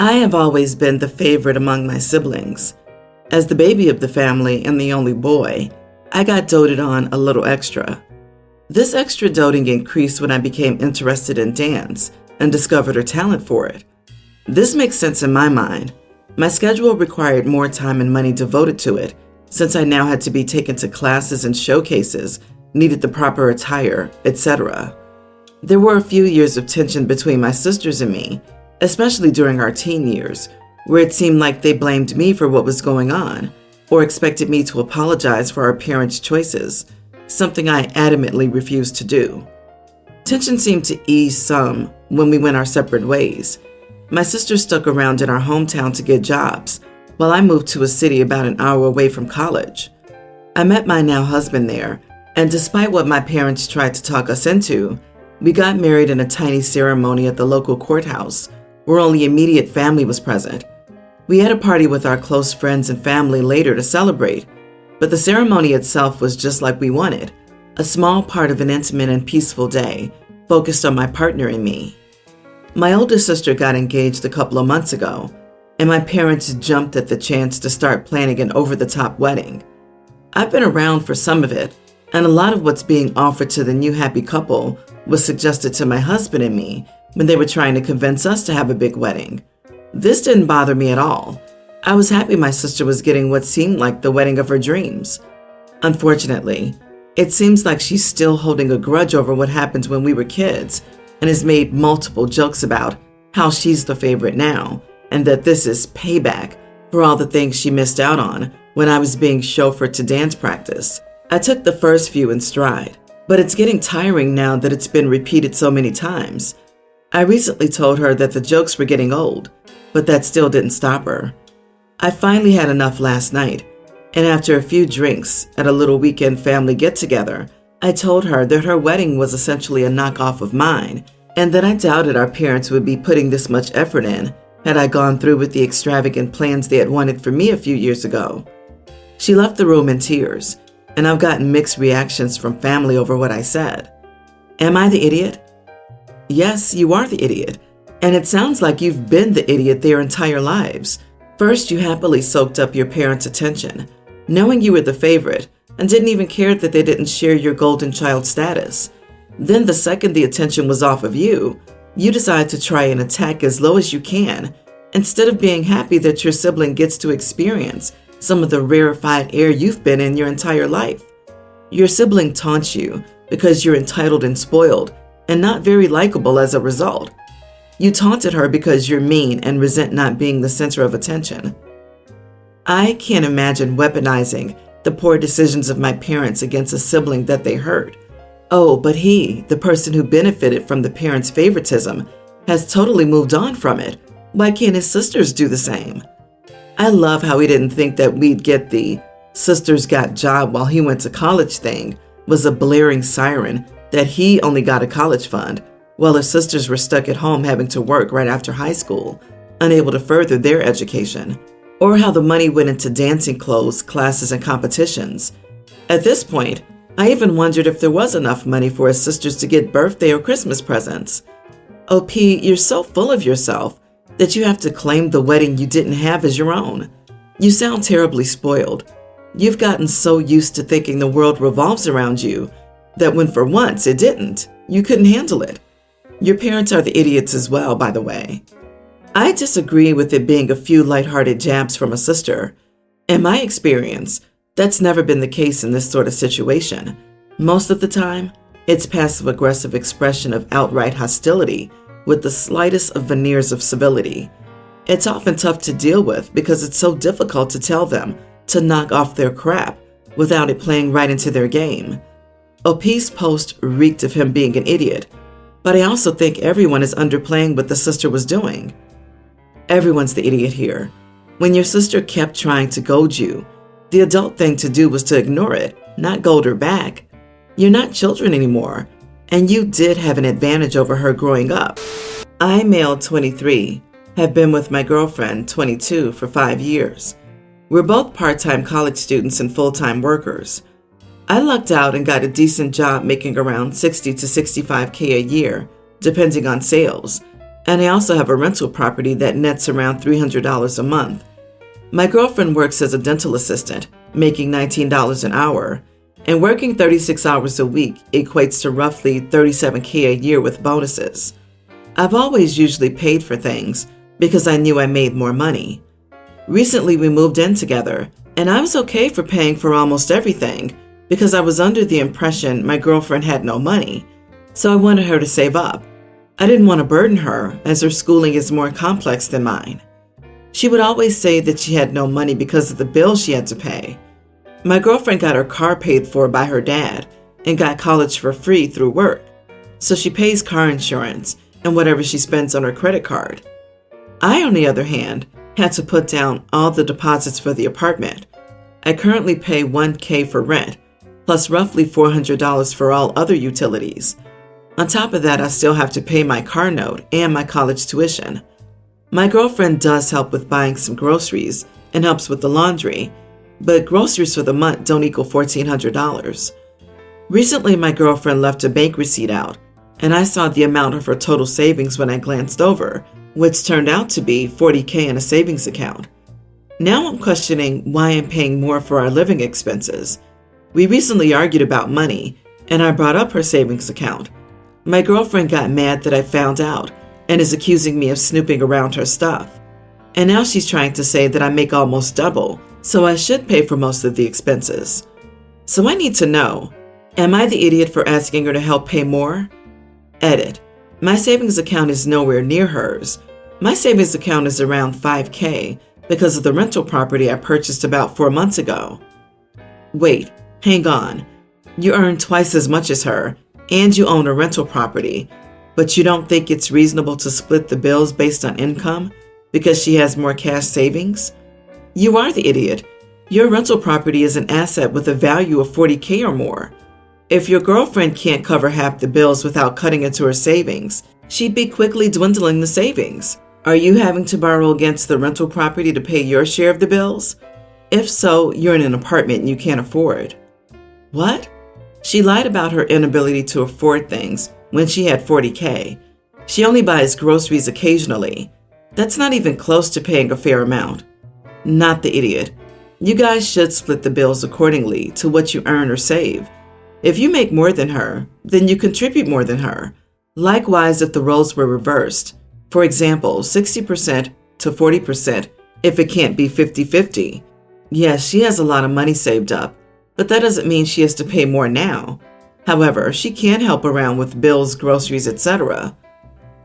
I have always been the favorite among my siblings. As the baby of the family and the only boy, I got doted on a little extra. This extra doting increased when I became interested in dance and discovered her talent for it. This makes sense in my mind. My schedule required more time and money devoted to it, since I now had to be taken to classes and showcases, needed the proper attire, etc. There were a few years of tension between my sisters and me, especially during our teen years, where it seemed like they blamed me for what was going on, or expected me to apologize for our parents' choices, something I adamantly refused to do. Tension seemed to ease some when we went our separate ways. My sister stuck around in our hometown to get jobs, while I moved to a city about an hour away from college. I met my now husband there, and despite what my parents tried to talk us into, we got married in a tiny ceremony at the local courthouse, where only immediate family was present. We had a party with our close friends and family later to celebrate, but the ceremony itself was just like we wanted, a small part of an intimate and peaceful day, focused on my partner and me. My older sister got engaged a couple of months ago, and my parents jumped at the chance to start planning an over-the-top wedding. I've been around for some of it, and a lot of what's being offered to the new happy couple was suggested to my husband and me when they were trying to convince us to have a big wedding. This didn't bother me at all. I was happy my sister was getting what seemed like the wedding of her dreams. Unfortunately, it seems like she's still holding a grudge over what happened when we were kids and has made multiple jokes about how she's the favorite now and that this is payback for all the things she missed out on when I was being chauffeured to dance practice. I took the first few in stride, but it's getting tiring now that it's been repeated so many times. I recently told her that the jokes were getting old, but that still didn't stop her. I finally had enough last night, and after a few drinks at a little weekend family get-together, I told her that her wedding was essentially a knockoff of mine, and that I doubted our parents would be putting this much effort in had I gone through with the extravagant plans they had wanted for me a few years ago. She left the room in tears, and I've gotten mixed reactions from family over what I said. Am I the idiot? Yes, you are the idiot, and it sounds like you've been the idiot their entire lives. First, you happily soaked up your parents' attention, knowing you were the favorite, and didn't even care that they didn't share your golden child status. Then the second the attention was off of you, you decide to try and attack as low as you can, instead of being happy that your sibling gets to experience some of the rarefied air you've been in your entire life. Your sibling taunts you because you're entitled and spoiled, and not very likable as a result. You taunted her because you're mean and resent not being the center of attention. I can't imagine weaponizing the poor decisions of my parents against a sibling that they hurt. Oh, but he, the person who benefited from the parents' favoritism, has totally moved on from it. Why can't his sisters do the same? I love how he didn't think that we'd get the sisters got job while he went to college thing was a blaring siren that he only got a college fund, while his sisters were stuck at home having to work right after high school, unable to further their education, or how the money went into dancing clothes, classes, and competitions. At this point, I even wondered if there was enough money for his sisters to get birthday or Christmas presents. OP, you're so full of yourself that you have to claim the wedding you didn't have as your own. You sound terribly spoiled. You've gotten so used to thinking the world revolves around you that when for once it didn't, you couldn't handle it. Your parents are the idiots as well, by the way. I disagree with it being a few lighthearted jabs from a sister. In my experience, that's never been the case in this sort of situation. Most of the time, it's passive-aggressive expression of outright hostility with the slightest of veneers of civility. It's often tough to deal with because it's so difficult to tell them to knock off their crap without it playing right into their game. OP's post reeked of him being an idiot, but I also think everyone is underplaying what the sister was doing. Everyone's the idiot here. When your sister kept trying to goad you, the adult thing to do was to ignore it, not goad her back. You're not children anymore, and you did have an advantage over her growing up. I, male 23, have been with my girlfriend, 22, for 5 years. We're both part-time college students and full-time workers. I lucked out and got a decent job making around $60 to $65K a year, depending on sales, and I also have a rental property that nets around $300 a month. My girlfriend works as a dental assistant, making $19 an hour, and working 36 hours a week equates to roughly $37K a year with bonuses. I've always usually paid for things because I knew I made more money. Recently, we moved in together, and I was okay for paying for almost everything because I was under the impression my girlfriend had no money, so I wanted her to save up. I didn't want to burden her, as her schooling is more complex than mine. She would always say that she had no money because of the bills she had to pay. My girlfriend got her car paid for by her dad and got college for free through work, so she pays car insurance and whatever she spends on her credit card. I, on the other hand, had to put down all the deposits for the apartment. I currently pay $1K for rent, plus roughly $400 for all other utilities. On top of that, I still have to pay my car note and my college tuition. My girlfriend does help with buying some groceries and helps with the laundry, but groceries for the month don't equal $1,400. Recently, my girlfriend left a bank receipt out, and I saw the amount of her total savings when I glanced over, which turned out to be $40K in a savings account. Now I'm questioning why I'm paying more for our living expenses. We recently argued about money, and I brought up her savings account. My girlfriend got mad that I found out and is accusing me of snooping around her stuff. And now she's trying to say that I make almost double, so I should pay for most of the expenses. So I need to know, am I the idiot for asking her to help pay more? Edit. My savings account is nowhere near hers. My savings account is around $5K because of the rental property I purchased about 4 months ago. Wait, hang on. You earn twice as much as her, and you own a rental property, but you don't think it's reasonable to split the bills based on income because she has more cash savings? You are the idiot. Your rental property is an asset with a value of $40K or more. If your girlfriend can't cover half the bills without cutting into her savings, she'd be quickly dwindling the savings. Are you having to borrow against the rental property to pay your share of the bills? If so, you're in an apartment you can't afford. What? She lied about her inability to afford things when she had $40K. She only buys groceries occasionally. That's not even close to paying a fair amount. Not the idiot. You guys should split the bills accordingly to what you earn or save. If you make more than her, then you contribute more than her. Likewise, if the roles were reversed, for example, 60% to 40% if it can't be 50-50. Yes, she has a lot of money saved up, but that doesn't mean she has to pay more now. However, she can help around with bills, groceries, etc.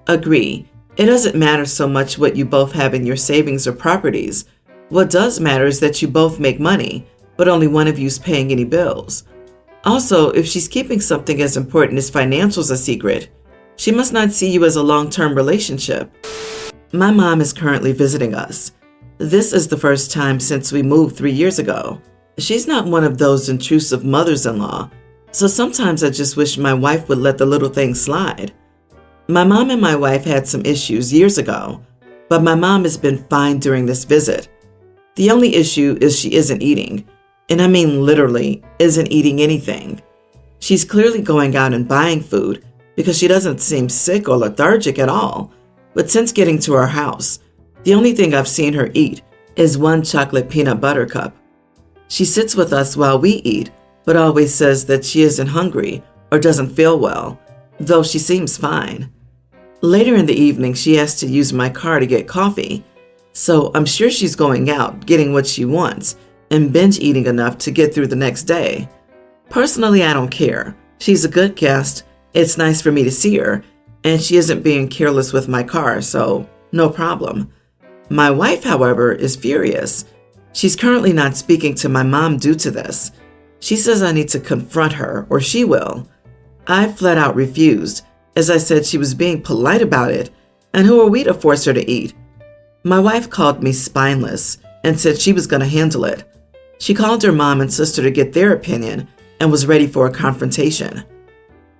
Agree. It doesn't matter so much what you both have in your savings or properties. What does matter is that you both make money, but only one of you is paying any bills. Also, if she's keeping something as important as financials a secret, she must not see you as a long-term relationship. My mom is currently visiting us. This is the first time since we moved 3 years ago. She's not one of those intrusive mothers-in-law, so sometimes I just wish my wife would let the little things slide. My mom and my wife had some issues years ago, but my mom has been fine during this visit. The only issue is she isn't eating, and I mean literally isn't eating anything. She's clearly going out and buying food because she doesn't seem sick or lethargic at all, but since getting to our house, the only thing I've seen her eat is one chocolate peanut butter cup. She sits with us while we eat, but always says that she isn't hungry or doesn't feel well, though she seems fine. Later in the evening, she has to use my car to get coffee, so I'm sure she's going out, getting what she wants, and binge eating enough to get through the next day. Personally, I don't care. She's a good guest, it's nice for me to see her, and she isn't being careless with my car, so no problem. My wife, however, is furious. She's currently not speaking to my mom due to this. She says I need to confront her, or she will. I flat out refused, as I said she was being polite about it, and who are we to force her to eat? My wife called me spineless and said she was going to handle it. She called her mom and sister to get their opinion and was ready for a confrontation.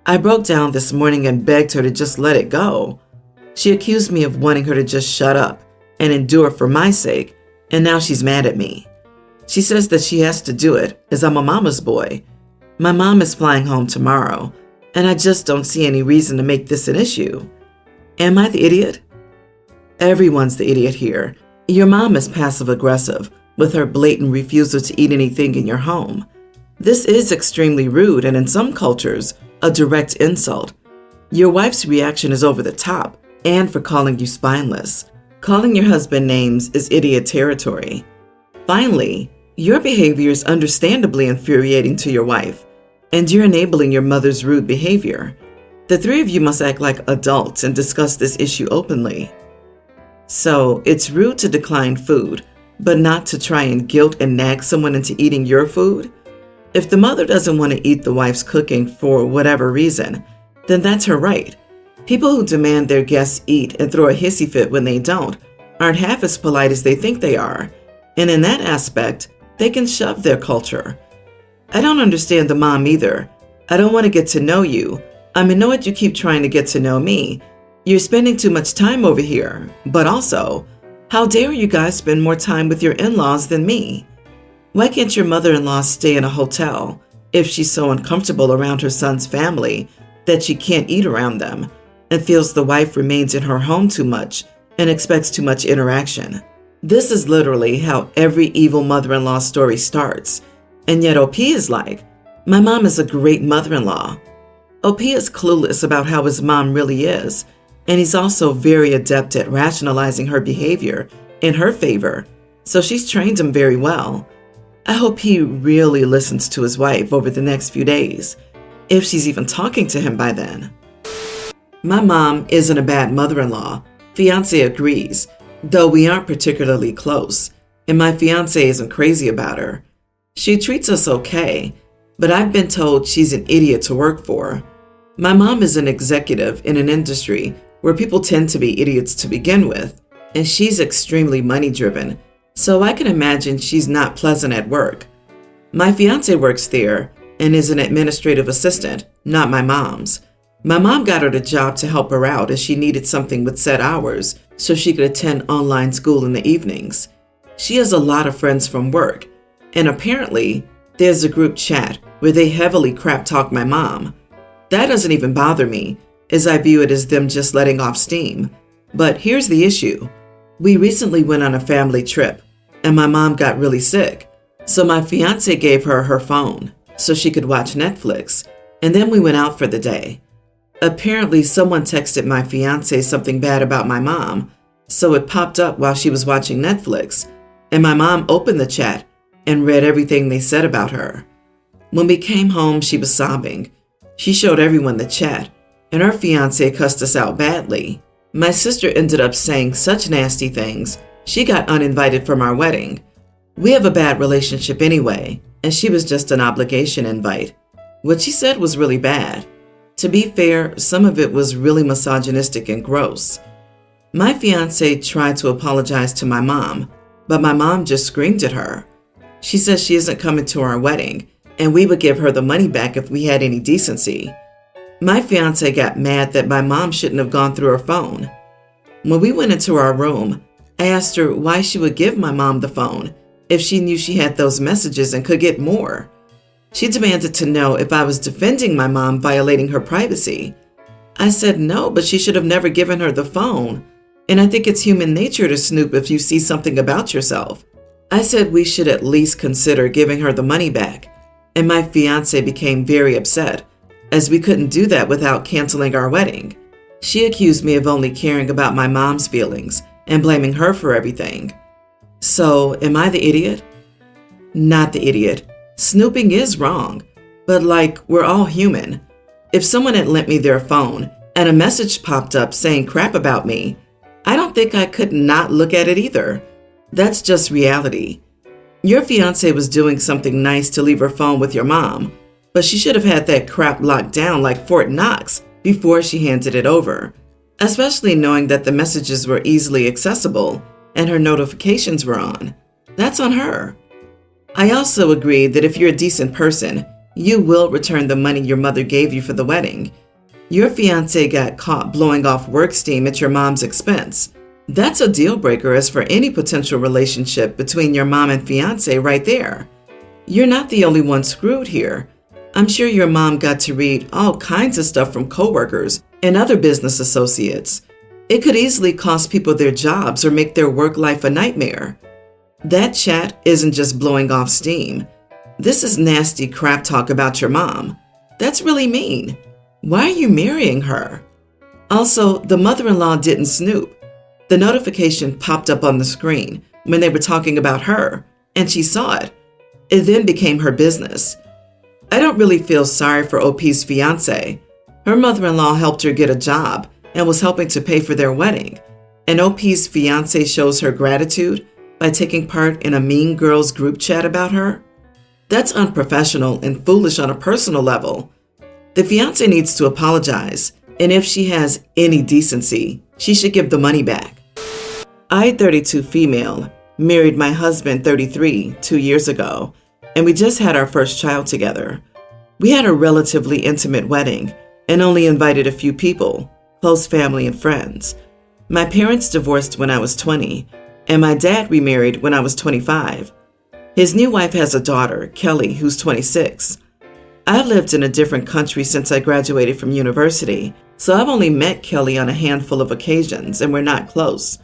I broke down this morning and begged her to just let it go. She accused me of wanting her to just shut up and endure for my sake, and now she's mad at me. She says that she has to do it, as I'm a mama's boy. My mom is flying home tomorrow, and I just don't see any reason to make this an issue. Am I the idiot? Everyone's the idiot here. Your mom is passive-aggressive, with her blatant refusal to eat anything in your home. This is extremely rude and in some cultures, a direct insult. Your wife's reaction is over the top and for calling you spineless. Calling your husband names is idiot territory. Finally, your behavior is understandably infuriating to your wife, and you're enabling your mother's rude behavior. The three of you must act like adults and discuss this issue openly. So, it's rude to decline food, but not to try and guilt and nag someone into eating your food? If the mother doesn't want to eat the wife's cooking for whatever reason, then that's her right. People who demand their guests eat and throw a hissy fit when they don't aren't half as polite as they think they are, and in that aspect, they can shove their culture. I don't understand the mom either. I don't want to get to know you. I'm annoyed you keep trying to get to know me. You're spending too much time over here, but also, how dare you guys spend more time with your in-laws than me? Why can't your mother-in-law stay in a hotel if she's so uncomfortable around her son's family that she can't eat around them and feels the wife remains in her home too much and expects too much interaction? This is literally how every evil mother-in-law story starts, and yet OP is like, my mom is a great mother-in-law. OP is clueless about how his mom really is, and he's also very adept at rationalizing her behavior in her favor, so she's trained him very well. I hope he really listens to his wife over the next few days, if she's even talking to him by then. My mom isn't a bad mother-in-law. Fiancé agrees, though we aren't particularly close, and my fiancé isn't crazy about her. She treats us okay, but I've been told she's an idiot to work for. My mom is an executive in an industry where people tend to be idiots to begin with, and she's extremely money-driven, so I can imagine she's not pleasant at work. My fiancé works there and is an administrative assistant, not my mom's. My mom got her the job to help her out as she needed something with set hours so she could attend online school in the evenings. She has a lot of friends from work, and apparently there's a group chat where they heavily crap talk my mom. That doesn't even bother me, as I view it as them just letting off steam. But here's the issue. We recently went on a family trip, and my mom got really sick. So my fiancé gave her her phone so she could watch Netflix, and then we went out for the day. Apparently someone texted my fiancé something bad about my mom, so it popped up while she was watching Netflix, and my mom opened the chat and read everything they said about her. When we came home, she was sobbing. She showed everyone the chat, and her fiancé cussed us out badly. My sister ended up saying such nasty things, she got uninvited from our wedding. We have a bad relationship anyway, and she was just an obligation invite. What she said was really bad. To be fair, some of it was really misogynistic and gross. My fiancé tried to apologize to my mom, but my mom just screamed at her. She says she isn't coming to our wedding, and we would give her the money back if we had any decency. My fiancé got mad that my mom shouldn't have gone through her phone. When we went into our room, I asked her why she would give my mom the phone if she knew she had those messages and could get more. She demanded to know if I was defending my mom violating her privacy. I said no, but she should have never given her the phone, and I think it's human nature to snoop if you see something about yourself. I said we should at least consider giving her the money back, and my fiancé became very upset, as we couldn't do that without canceling our wedding. She accused me of only caring about my mom's feelings and blaming her for everything. So, am I the idiot? Not the idiot. Snooping is wrong, but we're all human. If someone had lent me their phone and a message popped up saying crap about me, I don't think I could not look at it either. That's just reality. Your fiancé was doing something nice to leave her phone with your mom, but she should have had that crap locked down like Fort Knox before she handed it over, especially knowing that the messages were easily accessible and her notifications were on. That's on her. I also agree that if you're a decent person, you will return the money your mother gave you for the wedding. Your fiancé got caught blowing off work steam at your mom's expense. That's a deal breaker as for any potential relationship between your mom and fiancé right there. You're not the only one screwed here. I'm sure your mom got to read all kinds of stuff from coworkers and other business associates. It could easily cost people their jobs or make their work life a nightmare. That chat isn't just blowing off steam. This is nasty crap talk about your mom. That's really mean. Why are you marrying her? Also, the mother-in-law didn't snoop. The notification popped up on the screen when they were talking about her, and she saw it. It then became her business. I don't really feel sorry for OP's fiance. Her mother-in-law helped her get a job and was helping to pay for their wedding. And OP's fiance shows her gratitude by taking part in a Mean Girls group chat about her? That's unprofessional and foolish on a personal level. The fiance needs to apologize, and if she has any decency, she should give the money back. I, 32 female, married my husband, 33, 2 years ago, and we just had our first child together. We had a relatively intimate wedding and only invited a few people, close family and friends. My parents divorced when I was 20, and my dad remarried when I was 25. His new wife has a daughter, Kelly, who's 26. I've lived in a different country since I graduated from university, so I've only met Kelly on a handful of occasions, and we're not close.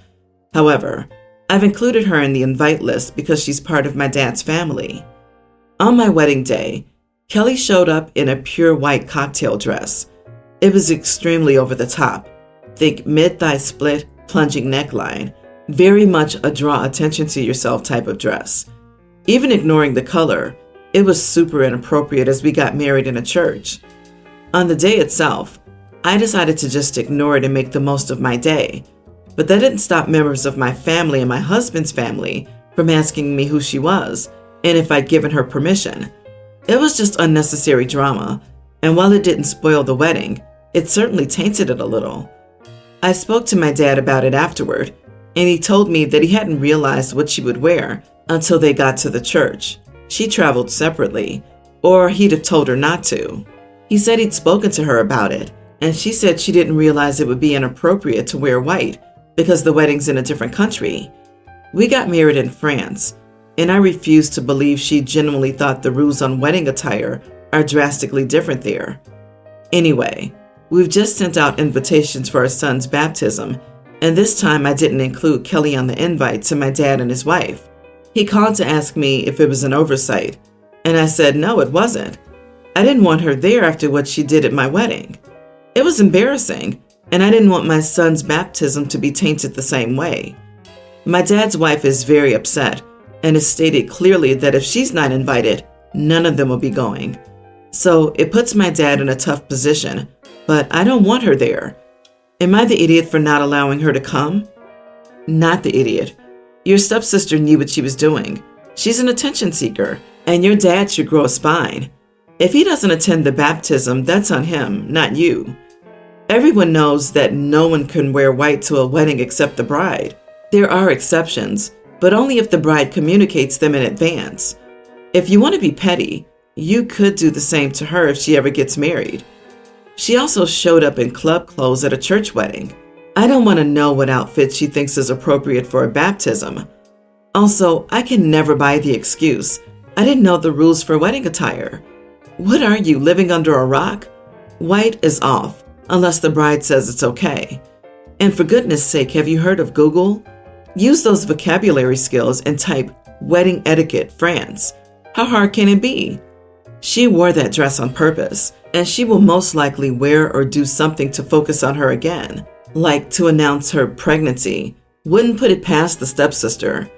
However, I've included her in the invite list because she's part of my dad's family. On my wedding day, Kelly showed up in a pure white cocktail dress. It was extremely over the top. Think mid-thigh split, plunging neckline. Very much a draw attention to yourself type of dress. Even ignoring the color, it was super inappropriate as we got married in a church. On the day itself, I decided to just ignore it and make the most of my day. But that didn't stop members of my family and my husband's family from asking me who she was and if I'd given her permission. It was just unnecessary drama, and while it didn't spoil the wedding, it certainly tainted it a little. I spoke to my dad about it afterward, and he told me that he hadn't realized what she would wear until they got to the church. She traveled separately, or he'd have told her not to. He said he'd spoken to her about it, and she said she didn't realize it would be inappropriate to wear white because the wedding's in a different country. We got married in France, and I refused to believe she genuinely thought the rules on wedding attire are drastically different there. Anyway, we've just sent out invitations for our son's baptism, and this time I didn't include Kelly on the invite to my dad and his wife. He called to ask me if it was an oversight, and I said no, it wasn't. I didn't want her there after what she did at my wedding. It was embarrassing, and I didn't want my son's baptism to be tainted the same way. My dad's wife is very upset and has stated clearly that if she's not invited, none of them will be going. So it puts my dad in a tough position, but I don't want her there. Am I the idiot for not allowing her to come? Not the idiot. Your stepsister knew what she was doing. She's an attention seeker, and your dad should grow a spine. If he doesn't attend the baptism, that's on him, not you. Everyone knows that no one can wear white to a wedding except the bride. There are exceptions, but only if the bride communicates them in advance. If you want to be petty, you could do the same to her if she ever gets married. She also showed up in club clothes at a church wedding. I don't want to know what outfit she thinks is appropriate for a baptism. Also, I can never buy the excuse, I didn't know the rules for wedding attire. What are you, living under a rock? White is off, unless the bride says it's okay. And for goodness sake, have you heard of Google? Use those vocabulary skills and type wedding etiquette France. How hard can it be? She wore that dress on purpose, and she will most likely wear or do something to focus on her again, like to announce her pregnancy. Wouldn't put it past the stepsister.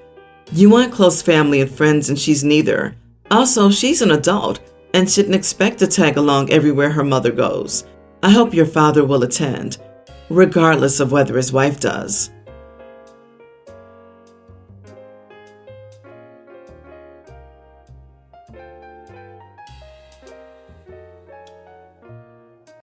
You want close family and friends, and she's neither. Also, she's an adult and shouldn't expect to tag along everywhere her mother goes. I hope your father will attend, regardless of whether his wife does.